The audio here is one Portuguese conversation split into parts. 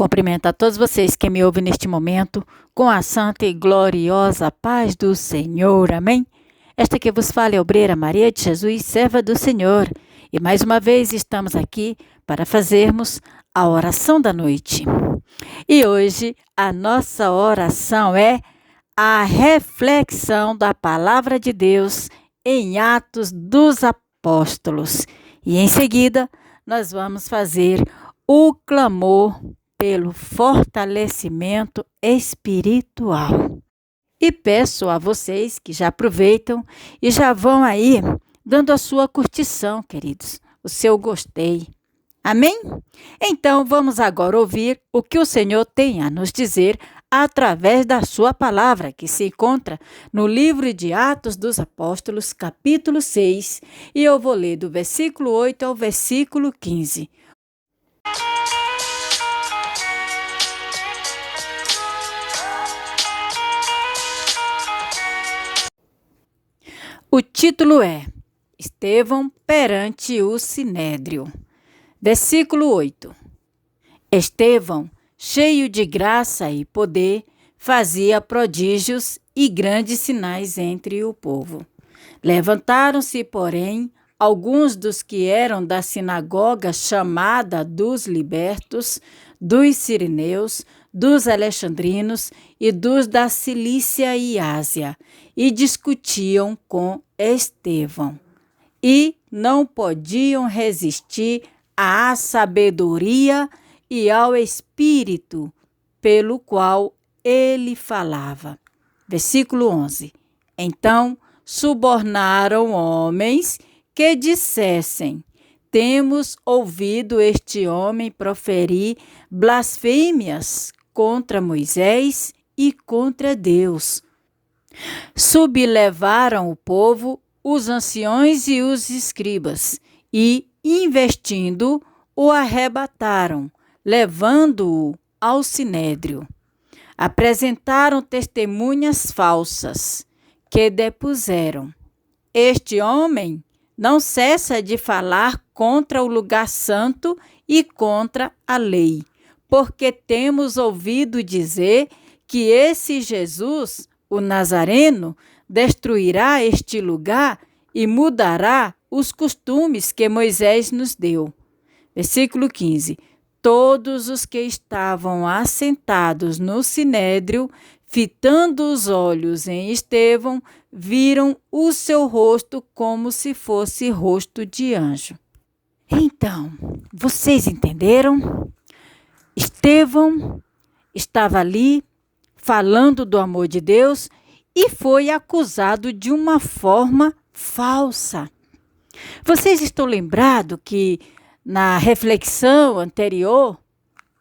Cumprimento a todos vocês que me ouvem neste momento com a santa e gloriosa paz do Senhor. Amém? Esta que vos fala é a obreira Maria de Jesus, serva do Senhor. E mais uma vez estamos aqui para fazermos a oração da noite. E hoje a nossa oração é a reflexão da palavra de Deus em Atos dos Apóstolos. E em seguida nós vamos fazer o clamor pelo fortalecimento espiritual. E peço a vocês que já aproveitam e já vão aí dando a sua curtição, queridos, o seu gostei. Amém? Então vamos agora ouvir o que o Senhor tem a nos dizer através da sua palavra, que se encontra no livro de Atos dos Apóstolos, capítulo 6, e eu vou ler do versículo 8 ao versículo 15. O título é Estevão perante o Sinédrio. Versículo 8. Estevão, cheio de graça e poder, fazia prodígios e grandes sinais entre o povo. Levantaram-se, porém, alguns dos que eram da sinagoga chamada dos libertos, dos sirineus, dos alexandrinos e dos da Cilícia e Ásia, e discutiam com Estevão. E não podiam resistir à sabedoria e ao espírito pelo qual ele falava. Versículo 11. Então subornaram homens que dissessem: temos ouvido este homem proferir blasfêmias contra Moisés e contra Deus. Sublevaram o povo, os anciões e os escribas, e, investindo, o arrebataram, levando-o ao sinédrio. Apresentaram testemunhas falsas, que depuseram: este homem não cessa de falar contra o lugar santo e contra a lei, porque temos ouvido dizer que esse Jesus, o Nazareno, destruirá este lugar e mudará os costumes que Moisés nos deu. Versículo 15. Todos os que estavam assentados no sinédrio, fitando os olhos em Estevão, viram o seu rosto como se fosse rosto de anjo. Então, vocês entenderam? Estevão estava ali falando do amor de Deus e foi acusado de uma forma falsa. Vocês estão lembrados que na reflexão anterior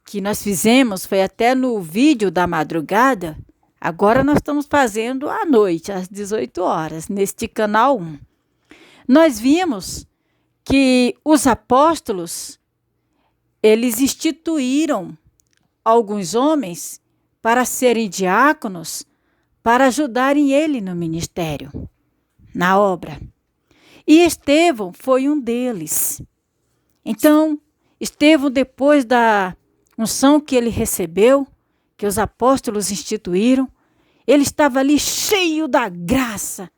que nós fizemos, foi até no vídeo da madrugada, agora nós estamos fazendo à noite, às 18 horas, neste canal 1. Nós vimos que os apóstolos, eles instituíram alguns homens para serem diáconos, para ajudarem ele no ministério, na obra. E Estevão foi um deles. Então, Estevão, depois da unção que ele recebeu, que os apóstolos instituíram, ele estava ali cheio da graça,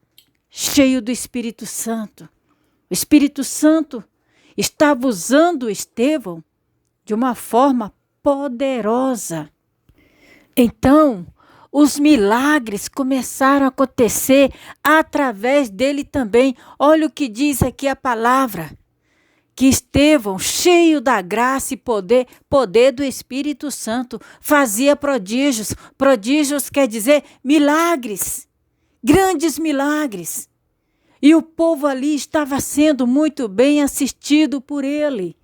cheio do Espírito Santo. O Espírito Santo estava usando Estevão de uma forma poderosa. Então, os milagres começaram a acontecer através dele também. Olha o que diz aqui a palavra. Que Estevão, cheio da graça e poder do Espírito Santo, fazia prodígios. Prodígios quer dizer milagres, grandes milagres. E o povo ali estava sendo muito bem assistido por ele.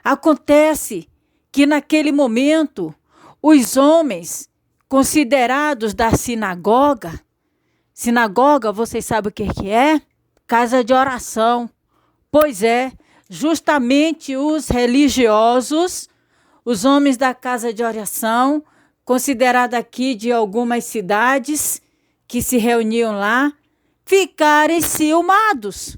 Acontece que naquele momento, os homens considerados da sinagoga, vocês sabem o que é? Casa de oração. Pois é, justamente os religiosos, os homens da casa de oração, considerado aqui de algumas cidades que se reuniam lá, ficaram enciumados,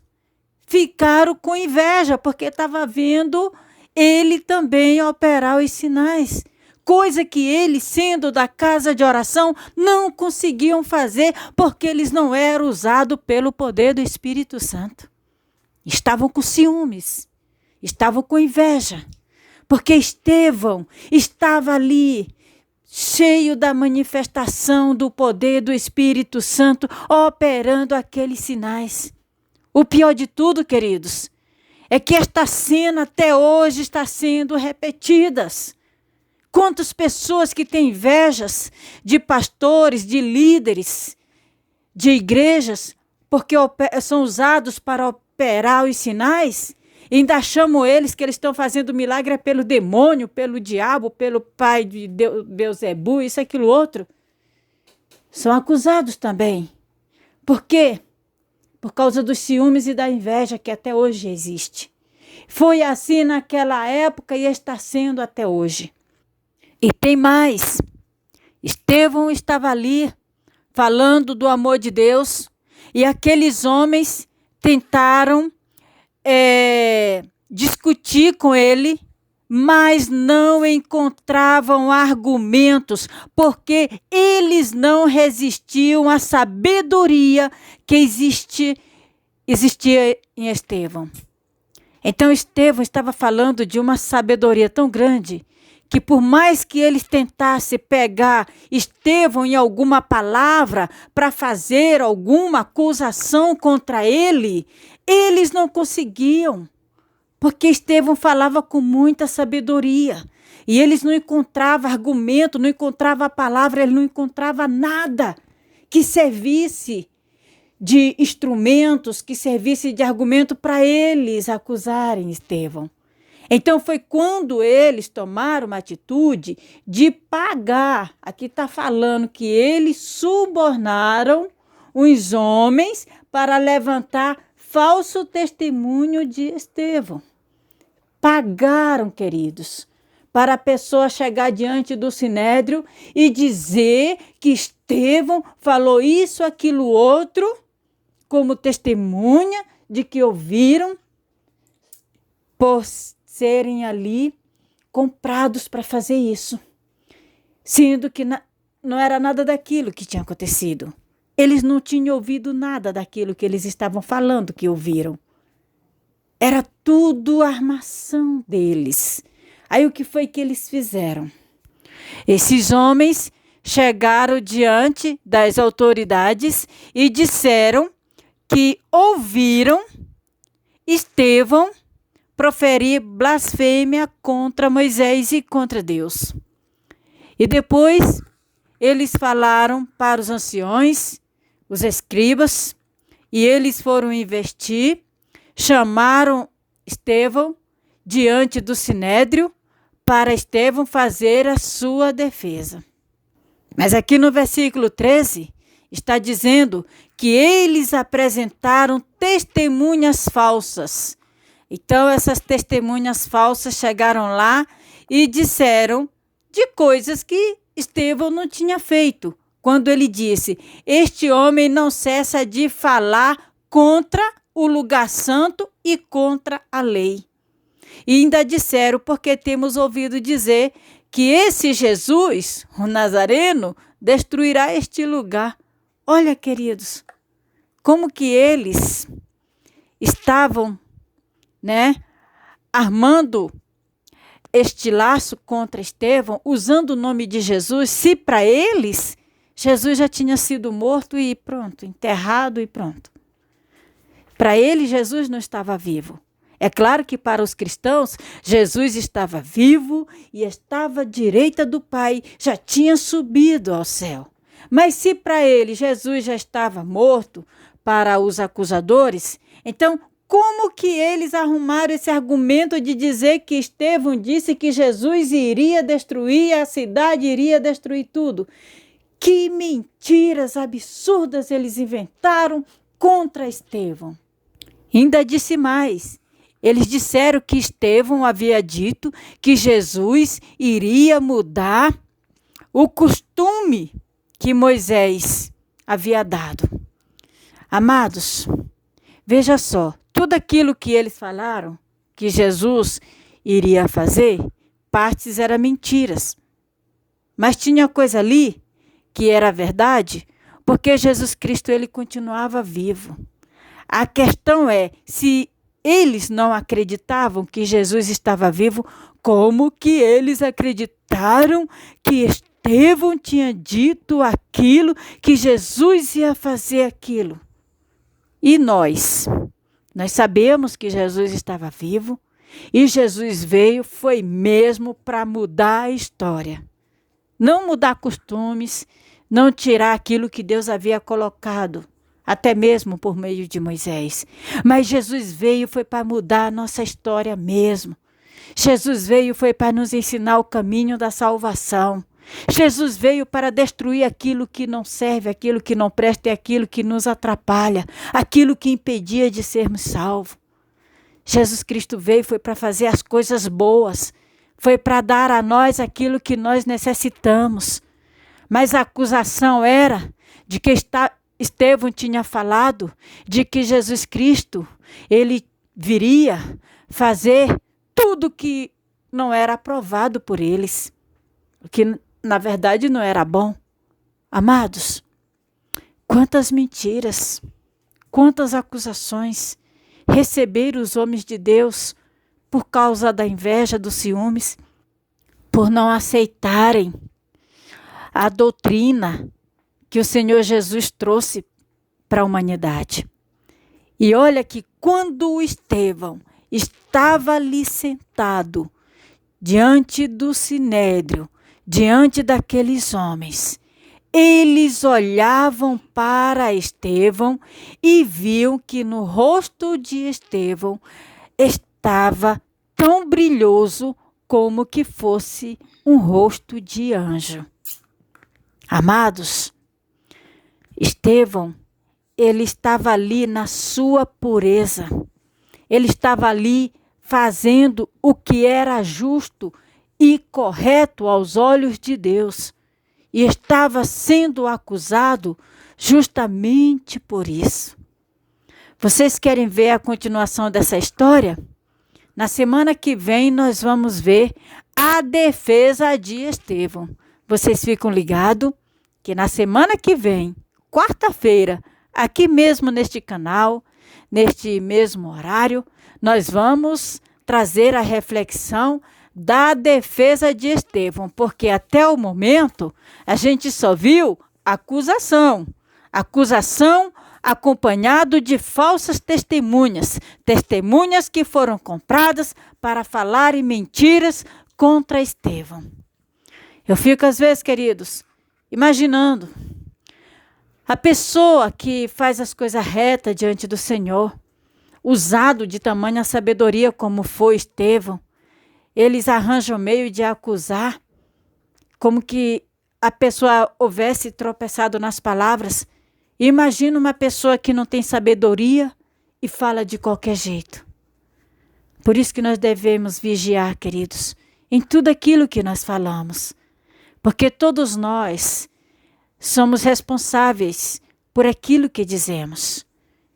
ficaram com inveja, porque estava vendo ele também operar os sinais. coisa que eles, sendo da casa de oração, não conseguiam fazer, porque eles não eram usados pelo poder do Espírito Santo. Estavam com ciúmes, estavam com inveja, porque Estevão estava ali, cheio da manifestação do poder do Espírito Santo, operando aqueles sinais. O pior de tudo, queridos, é que esta cena até hoje está sendo repetida. Quantas pessoas que têm invejas de pastores, de líderes, de igrejas, porque são usados para operar os sinais, e ainda chamam eles que eles estão fazendo milagre pelo demônio, pelo diabo, pelo pai de Beelzebu, isso, aquilo, outro. São acusados também. Por quê? Por causa dos ciúmes e da inveja que até hoje existe. Foi assim naquela época e está sendo até hoje. E tem mais. Estevão estava ali falando do amor de Deus e aqueles homens tentaram discutir com ele, mas não encontravam argumentos, porque eles não resistiam à sabedoria que existia em Estevão. Então Estevão estava falando de uma sabedoria tão grande que por mais que eles tentassem pegar Estevão em alguma palavra para fazer alguma acusação contra ele, eles não conseguiam, porque Estevão falava com muita sabedoria e eles não encontravam argumento, não encontravam a palavra, eles não encontravam nada que servisse de instrumentos, que servisse de argumento para eles acusarem Estevão. Então foi quando eles tomaram uma atitude de pagar. Aqui está falando que eles subornaram os homens para levantar falso testemunho de Estevão. Pagaram, queridos, para a pessoa chegar diante do Sinédrio e dizer que Estevão falou isso, aquilo, outro, como testemunha de que ouviram, por serem ali comprados para fazer isso, sendo que não era nada daquilo que tinha acontecido. Eles não tinham ouvido nada daquilo que eles estavam falando que ouviram. Era tudo armação deles. Aí o que foi que eles fizeram? Esses homens chegaram diante das autoridades e disseram que ouviram Estevão proferir blasfêmia contra Moisés e contra Deus. E depois eles falaram para os anciões, os escribas, e eles foram investir, chamaram Estevão diante do Sinédrio para Estevão fazer a sua defesa. Mas aqui no versículo 13 está dizendo que eles apresentaram testemunhas falsas. Então essas testemunhas falsas chegaram lá e disseram de coisas que Estevão não tinha feito. Quando ele disse, este homem não cessa de falar contra o lugar santo e contra a lei. E ainda disseram, porque temos ouvido dizer que esse Jesus, o Nazareno, destruirá este lugar. Olha, queridos, como que eles estavam, armando este laço contra Estevão, usando o nome de Jesus, se para eles Jesus já tinha sido morto e pronto, enterrado e pronto. Para eles, Jesus não estava vivo. É claro que para os cristãos, Jesus estava vivo e estava à direita do Pai, já tinha subido ao céu. Mas se para ele Jesus já estava morto, para os acusadores, então como que eles arrumaram esse argumento de dizer que Estevão disse que Jesus iria destruir a cidade, iria destruir tudo? Que mentiras absurdas eles inventaram contra Estevão. Ainda disse mais. Eles disseram que Estevão havia dito que Jesus iria mudar o costume que Moisés havia dado. Amados, veja só, tudo aquilo que eles falaram que Jesus iria fazer, partes eram mentiras. Mas tinha coisa ali que era verdade, porque Jesus Cristo ele continuava vivo. A questão é, se eles não acreditavam que Jesus estava vivo, como que eles acreditaram que Estevão tinha dito aquilo, que Jesus ia fazer aquilo? E nós? Nós sabemos que Jesus estava vivo e Jesus veio, foi mesmo para mudar a história. Não mudar costumes, não tirar aquilo que Deus havia colocado, até mesmo por meio de Moisés. Mas Jesus veio, foi para mudar a nossa história mesmo. Jesus veio, foi para nos ensinar o caminho da salvação. Jesus veio para destruir aquilo que não serve, aquilo que não presta e aquilo que nos atrapalha, aquilo que impedia de sermos salvos. Jesus Cristo veio, foi para fazer as coisas boas, foi para dar a nós aquilo que nós necessitamos. Mas a acusação era de que Estevão tinha falado de que Jesus Cristo, ele viria fazer tudo que não era aprovado por eles, que na verdade não era bom. Amados, quantas mentiras, quantas acusações receberam os homens de Deus por causa da inveja, dos ciúmes, por não aceitarem a doutrina que o Senhor Jesus trouxe para a humanidade. E olha que quando Estevão estava ali sentado diante do sinédrio, diante daqueles homens, eles olhavam para Estevão e viam que no rosto de Estevão estava tão brilhoso como que fosse um rosto de anjo. Amados, Estevão, ele estava ali na sua pureza. Ele estava ali fazendo o que era justo e correto aos olhos de Deus. E estava sendo acusado justamente por isso. Vocês querem ver a continuação dessa história? Na semana que vem nós vamos ver a defesa de Estevão. Vocês ficam ligados que na semana que vem, quarta-feira, aqui mesmo neste canal, neste mesmo horário, nós vamos trazer a reflexão da defesa de Estevão, porque até o momento a gente só viu acusação acompanhado de falsas testemunhas, testemunhas que foram compradas para falarem mentiras contra Estevão. Eu fico às vezes, queridos, imaginando a pessoa que faz as coisas retas diante do Senhor, usado de tamanha sabedoria como foi Estevão, eles arranjam meio de acusar, como que a pessoa houvesse tropeçado nas palavras. Imagina uma pessoa que não tem sabedoria e fala de qualquer jeito. Por isso que nós devemos vigiar, queridos, em tudo aquilo que nós falamos. Porque todos nós somos responsáveis por aquilo que dizemos.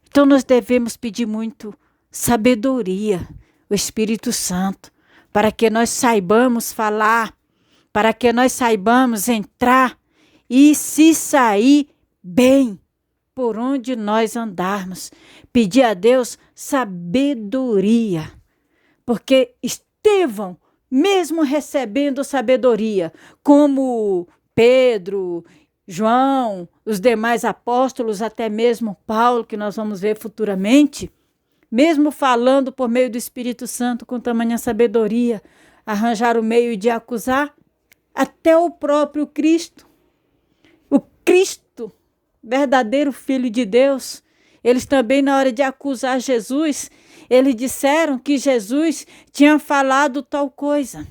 Então nós devemos pedir muito sabedoria, o Espírito Santo, para que nós saibamos falar, para que nós saibamos entrar e se sair bem por onde nós andarmos. Pedir a Deus sabedoria, porque Estevão, mesmo recebendo sabedoria, como Pedro, João, os demais apóstolos, até mesmo Paulo, que nós vamos ver futuramente, mesmo falando por meio do Espírito Santo com tamanha sabedoria, arranjar o meio de acusar, até o próprio Cristo, o Cristo, verdadeiro Filho de Deus, eles também na hora de acusar Jesus, eles disseram que Jesus tinha falado tal coisa.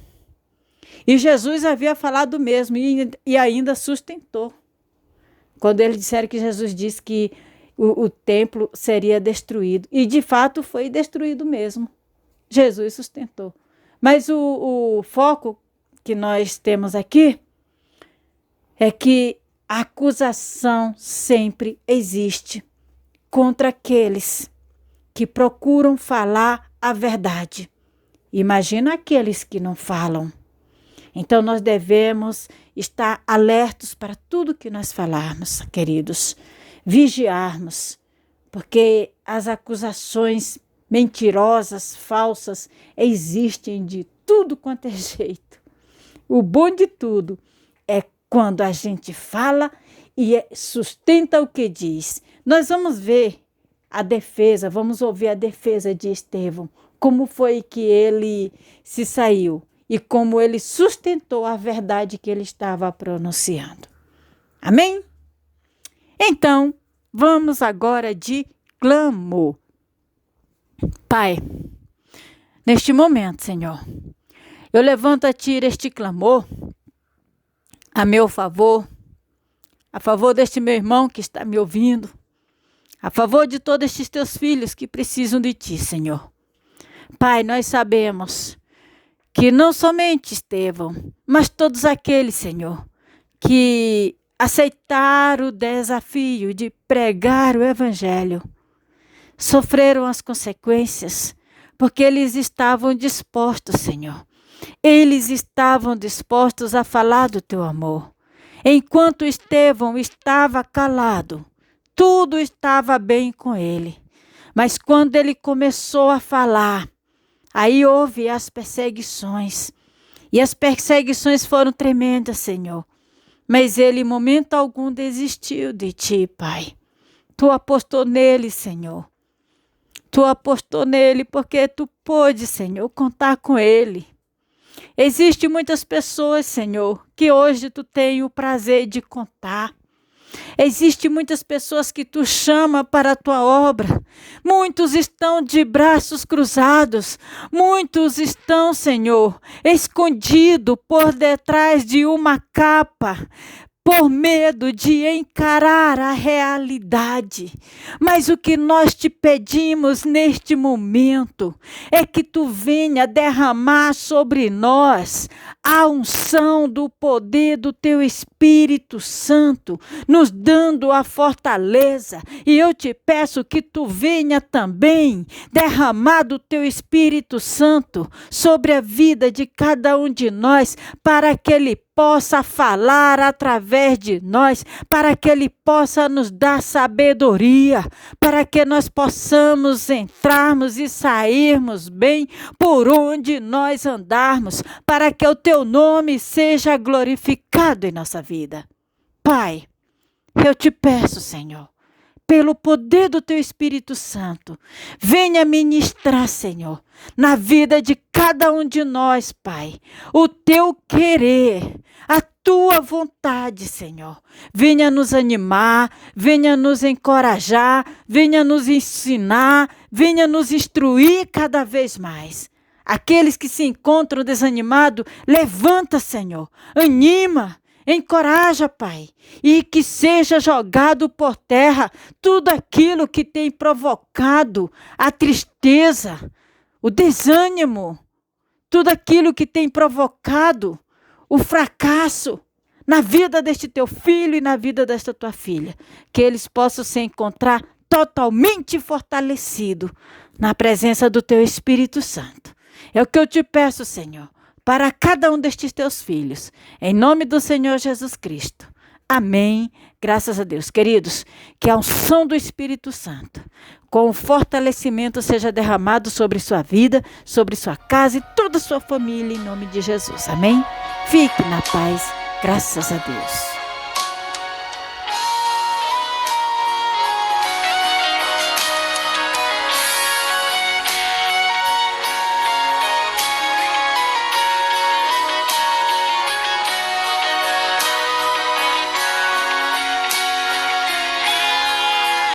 E Jesus havia falado mesmo e ainda sustentou. Quando eles disseram que Jesus disse que o templo seria destruído. E de fato foi destruído mesmo. Jesus sustentou. Mas o foco que nós temos aqui é que a acusação sempre existe contra aqueles que procuram falar a verdade. Imagina aqueles que não falam. Então nós devemos estar alertos para tudo que nós falarmos, queridos. Vigiarmos, porque as acusações mentirosas, falsas, existem de tudo quanto é jeito. O bom de tudo é quando a gente fala e sustenta o que diz. Nós vamos ver a defesa, vamos ouvir a defesa de Estevão, como foi que ele se saiu e como ele sustentou a verdade que ele estava pronunciando. Amém? Então, vamos agora de clamor. Pai, neste momento, Senhor, eu levanto a Ti este clamor a meu favor, a favor deste meu irmão que está me ouvindo, a favor de todos estes Teus filhos que precisam de Ti, Senhor. Pai, nós sabemos que não somente Estevão, mas todos aqueles, Senhor, que aceitaram o desafio de pregar o Evangelho, sofreram as consequências, porque eles estavam dispostos, Senhor. Eles estavam dispostos a falar do Teu amor. Enquanto Estevão estava calado, tudo estava bem com ele. Mas quando ele começou a falar, aí houve as perseguições. E as perseguições foram tremendas, Senhor. Mas ele, em momento algum, desistiu de Ti, Pai. Tu apostou nele, Senhor. Tu apostou nele porque Tu pôde, Senhor, contar com ele. Existem muitas pessoas, Senhor, que hoje Tu tem o prazer de contar. Existem muitas pessoas que Tu chama para a Tua obra. Muitos estão de braços cruzados. Muitos estão, Senhor, escondidos por detrás de uma capa, por medo de encarar a realidade. Mas o que nós Te pedimos neste momento é que Tu venha derramar sobre nós a unção do poder do Teu Espírito Santo, nos dando a fortaleza. E eu Te peço que Tu venha também derramar do Teu Espírito Santo sobre a vida de cada um de nós, para que Ele possa falar através de nós, para que Ele possa nos dar sabedoria, para que nós possamos entrarmos e sairmos bem por onde nós andarmos, para que o Teu nome seja glorificado em nossa vida. Pai, eu Te peço, Senhor, pelo poder do Teu Espírito Santo, venha ministrar, Senhor, na vida de cada um de nós, Pai, o Teu querer, a Tua vontade, Senhor. Venha nos animar, venha nos encorajar, venha nos ensinar, venha nos instruir cada vez mais. Aqueles que se encontram desanimados, levanta, Senhor, anima, encoraja, Pai, e que seja jogado por terra tudo aquilo que tem provocado a tristeza, o desânimo, tudo aquilo que tem provocado o fracasso na vida deste Teu filho e na vida desta Tua filha. Que eles possam se encontrar totalmente fortalecidos na presença do Teu Espírito Santo. É o que eu Te peço, Senhor, para cada um destes Teus filhos. Em nome do Senhor Jesus Cristo. Amém. Graças a Deus. Queridos, que a unção do Espírito Santo, com o fortalecimento, seja derramado sobre sua vida, sobre sua casa e toda a sua família, em nome de Jesus. Amém? Fique na paz. Graças a Deus.